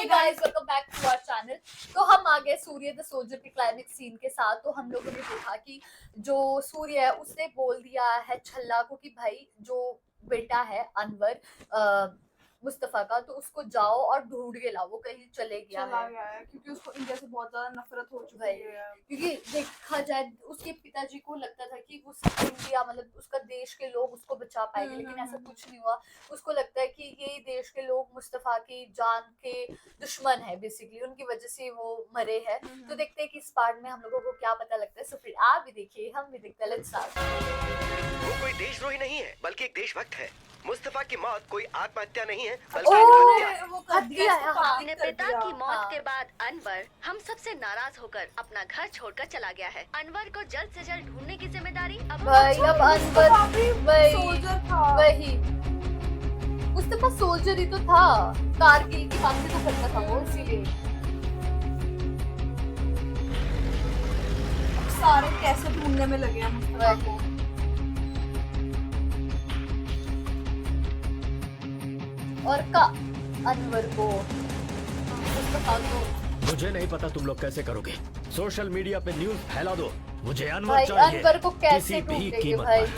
Guys welcome back to our channel. तो हम आ गए सूर्य द सोल्जर के क्लाइमेक्स सीन के साथ। तो हम लोगों ने देखा कि जो सूर्य है उसने बोल दिया है छल्ला को कि भाई जो बेटा है अनवर मुस्तफा का, तो उसको जाओ और ढूंढ के लाओ, वो कहीं चले गया है क्योंकि उसको इंडिया से बहुत ज्यादा नफरत हो चुकी भाई। है। क्योंकि देखा जाए उसके पिताजी को लगता था कि वो इंडिया मतलब उसका देश के लोग उसको बचा पाएंगे, लेकिन ऐसा कुछ नहीं हुआ। उसको लगता है कि यही देश के लोग मुस्तफा की जान के दुश्मन है, बेसिकली उनकी वजह से वो मरे हैं। तो देखते हैं कि इस पार्ट में हम लोगों को क्या पता लगता है। सो फिर आप भी देखिए, हम भी देखते हैं। Let's start. वो कोई देशद्रोही नहीं है बल्कि एक देशभक्त है। मुस्तफा की मौत कोई आत्महत्या नहीं है बल्कि ओह! एक हत्या है। वो कर दिया हत्या है, हाँ। अपने पिता की मौत हाँ। के बाद अनवर हम सबसे नाराज होकर अपना घर छोड़कर चला गया है। अनवर को जल्द से जल्द ढूंढने की जिम्मेदारी अब भाई अब अनवर वही सोल्जर था। वही मुस्तफा सोल्जर ही तो था, कारगिल की बातें तो करता था वो, इसीलिए सारे कैसे ढूंढने में लगे हैं मुस्तफा को। और का अनवर को मुस्तफा को। मुझे नहीं पता तुम लोग कैसे करोगे। सोशल मीडिया पे न्यूज़ फैला दो। मुझे अनवर भाई चाहिए। अनवर को कैसे किसी भी ढूंढेंगे कीमत भाई? पर।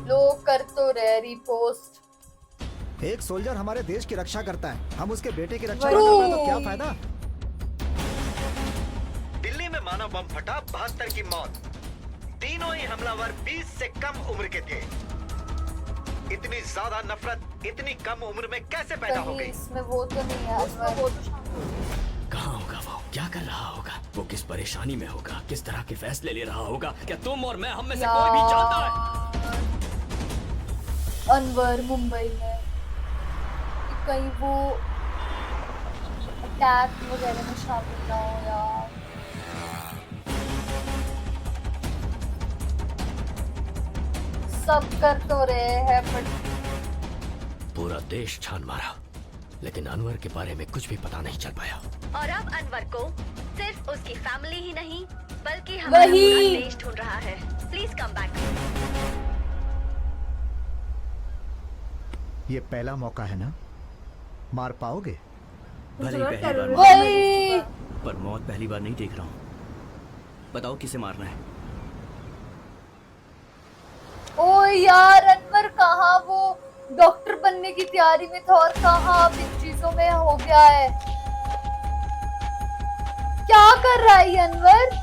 लोग कर तो रहे रिपोस्ट। एक सोल्जर हमारे देश की रक्षा करता है, हम उसके बेटे की रक्षा वही। न कर पाए तो क्या फायदा? दिल्ली में मानव बम फटा, 72 की मौत। तीनों ही हमलावर 20 से कम उम्र के थे। इतनी ज्यादा नफरत इतनी कम उम्र में कैसे पैदा हो कहीं गई? इसमें वो तो नहीं है अनवर। वो तो शांत कहाँ होगा वो? क्या कर रहा होगा वो? किस परेशानी में होगा? किस तरह के फैसले ले रहा होगा? क्या तुम और मैं हम में से कोई भी जानता है? अनवर मुंबई में कि कहीं वो अटैक वगैरह में शामिल ना हो यार। सब कर तो रहे हैं बट पूरा देश छान मारा, लेकिन अनवर के बारे में कुछ भी पता नहीं चल पाया। और अब अनवर को सिर्फ उसकी फैमिली ही नहीं बल्कि हमारा वही। पूरा देश ढूंढ रहा है। Please come back. ये पहला मौका है ना, मार पाओगे? भले ही है। पहली बार वही पर मौत पहली बार नहीं देख रहा हूँ। बताओ किसे मारना है? ओ यार अनवर कहाँ वो डॉक्टर बनने की तैयारी में था और कहाँ अब इन चीजों में हो गया है। क्या कर रहा है ये अनवर?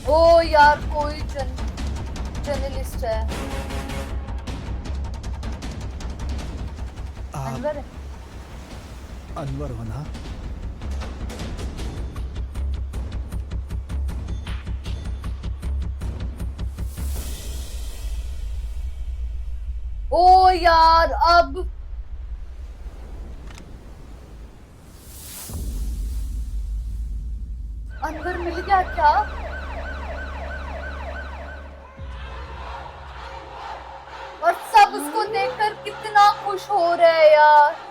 ओ यार कोई जर्नलिस्ट है। आप अनवर है? अनवर हो ना? ओ यार अब अनवर मिल गया क्या? और सब उसको देखकर कितना खुश हो रहे हैं यार।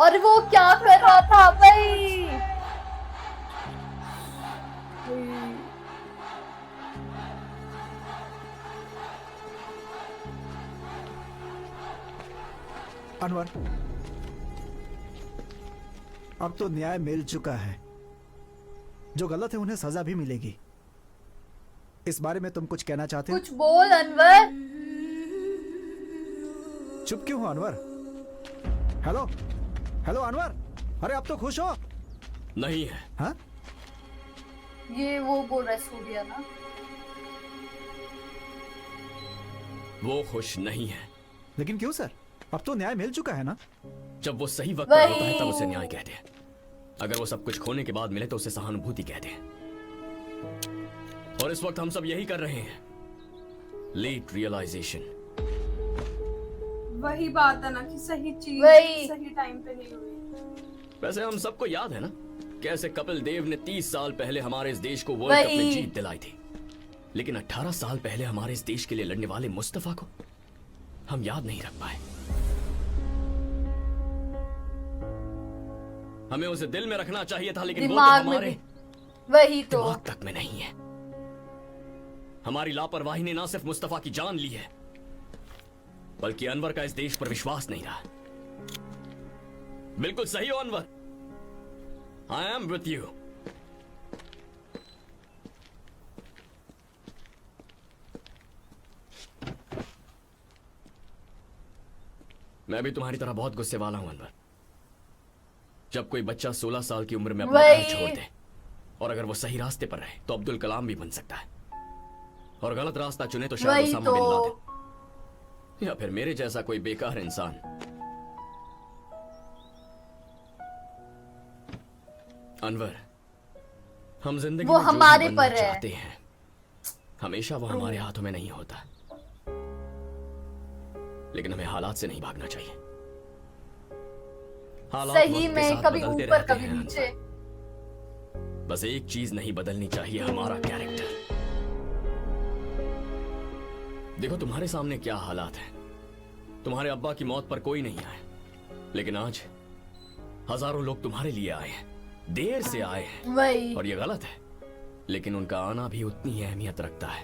और वो क्या कर रहा था भाई? अनवर, अब तो न्याय मिल चुका है। जो गलत है उन्हें सजा भी मिलेगी। इस बारे में तुम कुछ कहना चाहते हो? कुछ बोल अनवर। चुप क्यों हो अनवर? हेलो हेलो अनवर, अरे अब तो खुश हो? नहीं है। हाँ? ये वो बोल रहा है सूर्य ना। वो खुश नहीं है। लेकिन क्यों सर? अब तो न्याय मिल चुका है ना? जब वो सही वक्त पर वही। होता है तब उसे न्याय कहते हैं। अगर वो सब कुछ खोने के बाद मिले तो उसे सहानुभूति कहते हैं। और इस वक्त हम सब यही कर रहे हैं। Late realisation. वही बात है ना कि सही चीज वही। सही टाइम पे नहीं हुई। वैसे हम सबको याद है ना कैसे कपिल देव ने 30 साल पहले हमारे इस देश को वर्ल्ड कप में वही। जीत दिलाई थी, लेकिन 18 साल पहले हमारे इस देश के लिए लड़ने वाले मुस्तफा को हम याद नहीं रख पाए। हमें उसे दिल में रखना चाहिए था, लेकिन वो तो दिमाग में हमारे भी वही तो। दिमाग तक में नहीं है। हमारी लापरवाही ने ना सिर्फ मुस्तफा की जान ली है, बल्कि अनवर का इस देश पर विश्वास नहीं रहा। बिल्कुल सही हो Anwar, I am with you. मैं भी तुम्हारी तरह बहुत गुस्से वाला हूं अनवर। जब कोई बच्चा 16 साल की उम्र में अपना घर छोड़ दे और अगर वो सही रास्ते पर रहे तो अब्दुल कलाम भी बन सकता है, और गलत रास्ता चुने तो शायद वही ओसामा बिन तो। लादेन या फिर मेरे जैसा कोई बेकार इंसान। अनवर, हम जिंदगी वो में जो भी हमारे बनना पर है। चाहते हैं हमेशा वो हमारे हाथों में नहीं होता, लेकिन हमें हालात से नहीं भागना चाहिए। हालात सही वक्त के में साथ कभी बदलते ऊपर रहते कभी हैं नीचे। अनवर। बस एक चीज नहीं बदलनी चाहिए, हमारा कैरेक्टर। देखो तुम्हारे सामने क्या हालात हैं। तुम्हारे अब्बा की मौत पर कोई नहीं आया, लेकिन आज हजारों लोग तुम्हारे लिए आए हैं, देर से आए हैं, वही और ये गलत है, लेकिन उनका आना भी उतनी ही अहमियत रखता है।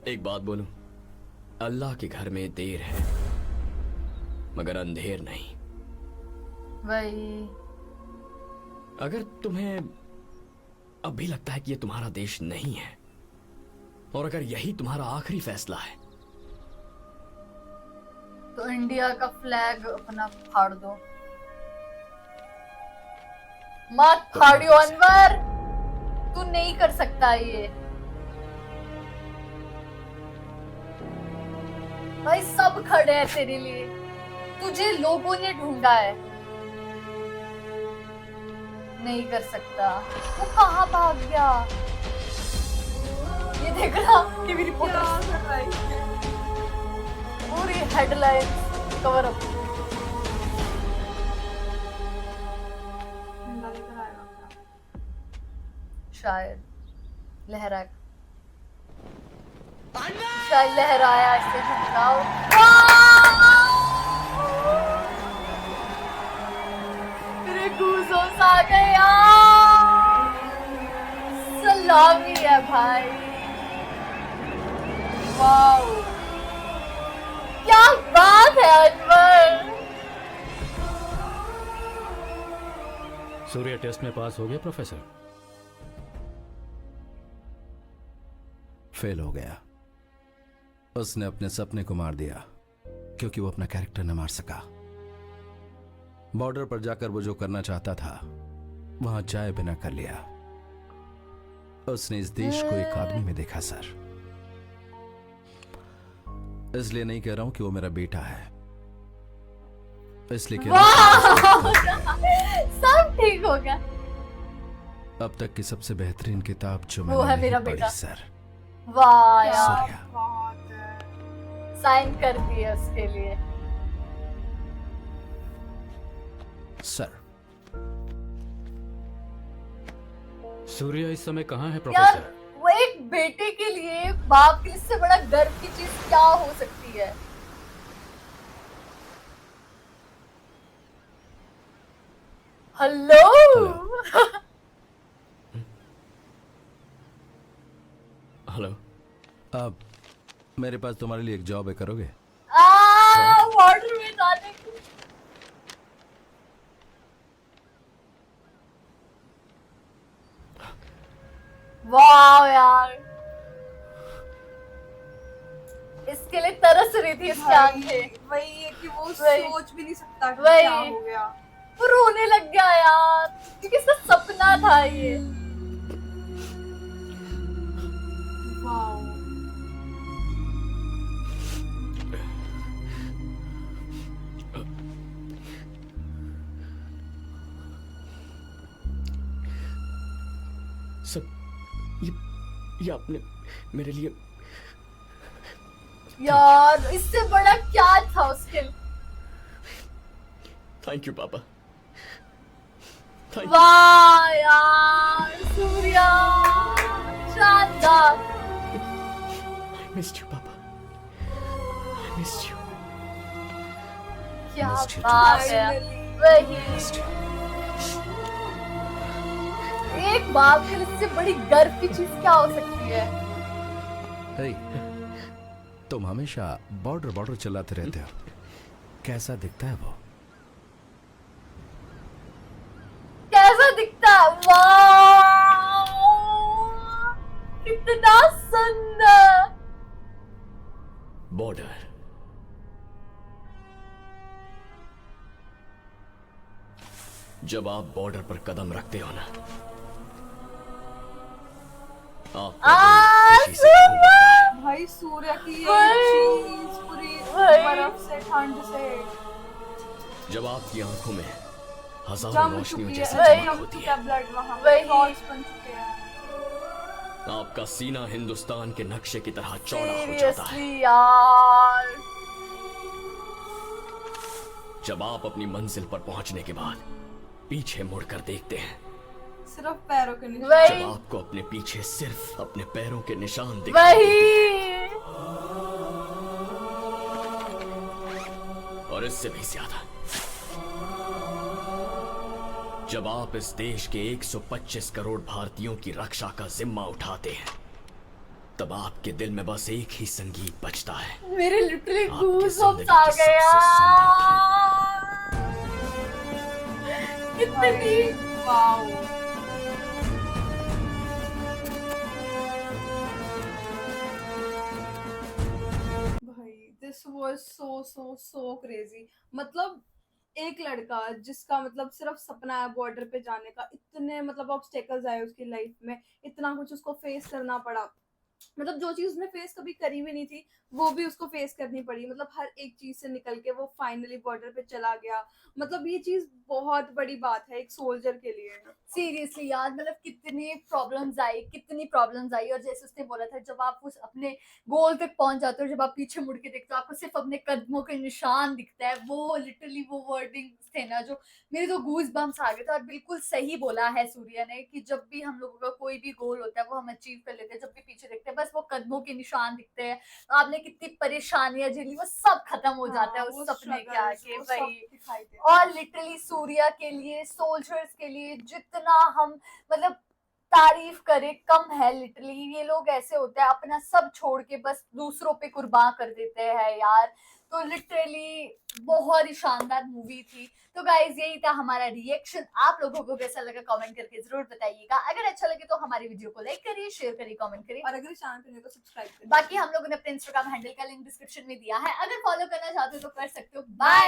एक बात बोलूं, अल्लाह के घर में देर है मगर अंधेर नहीं। वही अगर तुम्हें अब भी लगता है कि ये तुम्हारा देश नहीं है, और अगर यही तुम्हारा आखिरी फैसला है, तो इंडिया का फ्लैग अपना फाड़ दो। मत फाड़ियो अनवर, तू नहीं कर सकता ये। भाई सब खड़े हैं तेरे लिए, तुझे लोगों ने ढूंढा है। नहीं कर सकता। वो कहाँ भाग गया? ये देख रहा टीवी क्या रिपोर्टर कर रहा है ये? पूरी हेडलाइन कवर अप। झंडा लेकर आएगा क्या? शायद लहरा, शायद लहराया इससे झुकाओ। मेरे गूज़ों आ गए यार। सलामी है भाई, वाओ क्या बात है अनवर। सूर्य टेस्ट में पास हो गया प्रोफेसर? फेल हो गया। उसने अपने सपने को मार दिया क्योंकि वो अपना कैरेक्टर न मार सका। बॉर्डर पर जाकर वो जो करना चाहता था वहां जाए बिना कर लिया। उसने इस देश को एक आदमी में देखा सर। इसलिए नहीं कह रहा हूं कि वो मेरा बेटा है, इसलिए कह रहा हूं सब ठीक हो गया। अब तक की सबसे बेहतरीन किताब जो वो है मैंने मेरा नहीं पढ़ी बेटा। सर। वाह यार, सूर्या। बात है। साइन कर दिए उसके लिए। सर सूर्य इस समय कहाँ है यार प्रोफेसर? वो एक बेटे के लिए, बाप के लिए इससे बड़ा गर्व की चीज क्या हो सकती है? Hello hello. अब मेरे पास तुम्हारे लिए एक जॉब है, करोगे? वाटर में जाने की। वाह यार, इसके लिए तरस रही थी इसके आंखें। वही है कि वो वही। सोच भी नहीं सकता कि वही। क्या हो गया। वो रोने लग गया यार, क्योंकि इसका सपना था ये। वाओ। सब ये आपने मेरे लिए यार इससे बड़ा क्या था उसके लिए? थैंक यू पापा, थैंक यू। वाह यार सूर्या, शानदार। I missed you, Papa. I missed you. क्या Missed you too. बात है, Finally. वही Missed you. एक बाप के लिए इससे बड़ी गर्व की चीज क्या हो सकती है। Hey, तुम हमेशा बॉर्डर चलाते रहते हो, कैसा दिखता है वो? कैसा दिखता है, वाह कितना सुंदर। बॉर्डर। जब आप बॉर्डर पर कदम रखते हो ना, आपका दिल खुशी से झूमता है। भाई सूर्य की ये भाई। चीज पूरी भाई। बर्फ से ठंड से जब आपकी आंखों में हजारों जम रोशनियों चुकी जैसी है, चमक जम होती चुका है। है ब्लड वहाँ वही। पे डॉट्स बन चुके हैं। आपका सीना हिंदुस्तान के नक्शे की तरह चौड़ा हो जाता है। सीरियसली यार, जब आप अपनी मंजिल पर पहुंचने के बाद पीछे मुड़कर देखते हैं, सिर्फ पैरों के नीचे। जब वही आपको अपने पीछे सिर्फ अपने पैरों के निशान दिखते वही और इससे भी ज्यादा, जब आप इस देश के 125 करोड़ भारतीयों की रक्षा का जिम्मा उठाते हैं, तब आपके दिल में बस एक ही संगीत बजता है। मेरे लिटरली आपकी गूज़बम्प्स जिंदगी आ की गए सबसे यार। कितनी वाओ। भाई दिस वाज सो क्रेजी। मतलब एक लड़का जिसका मतलब सिर्फ सपना है बॉर्डर पे जाने का, इतने मतलब ऑब्स्टेकल्स आए उसकी लाइफ में, इतना कुछ उसको फेस करना पड़ा। मतलब जो चीज उसने फेस कभी करी भी नहीं थी वो भी उसको फेस करनी पड़ी। मतलब हर एक चीज से निकल के वो फाइनली बॉर्डर पे चला गया। मतलब ये चीज बहुत बड़ी बात है एक सोल्जर के लिए। सीरियसली यार, मतलब कितनी प्रॉब्लम्स आई और जैसे उसने बोला था, जब आप उस अपने गोल तक पहुंच जाते हो, जब आप पीछे मुड़ के देखते हो, आपको सिर्फ अपने कदमों के निशान दिखता है। वो लिटरली वो वर्डिंग थे ना, जो मेरे तो गूज बम्स आ गए थे। और बिल्कुल सही बोला है सूर्या ने कि जब भी हम लोगों का कोई भी गोल होता है वो हम अचीव कर लेते हैं, जब भी पीछे देखते हैं बस वो कदमों के निशान दिखते हैं। आपने कितनी परेशानियां झेली, वो सब खत्म हो जाता है उस सपने के आगे। वही और लिटरली सूर्या के लिए, सोल्जर्स के लिए जितना हम मतलब तारीफ करें कम है। लिटरली ये लोग ऐसे होते हैं, अपना सब छोड़ के बस दूसरों पे कुर्बान कर देते हैं यार। तो लिटरली बहुत ही शानदार मूवी थी। तो गाइज यही था हमारा रिएक्शन। आप लोगों को कैसा लगा कमेंट करके जरूर बताइएगा। अगर अच्छा लगे तो हमारी वीडियो को लाइक करिए, शेयर करिए, कमेंट करिए और अगर इस चैनल पे नहीं हो तो सब्सक्राइब करिए। बाकी हम लोगों ने अपने इंस्टाग्राम हैंडल का लिंक डिस्क्रिप्शन में दिया है, अगर फॉलो करना चाहते हो तो कर सकते हो। बाय।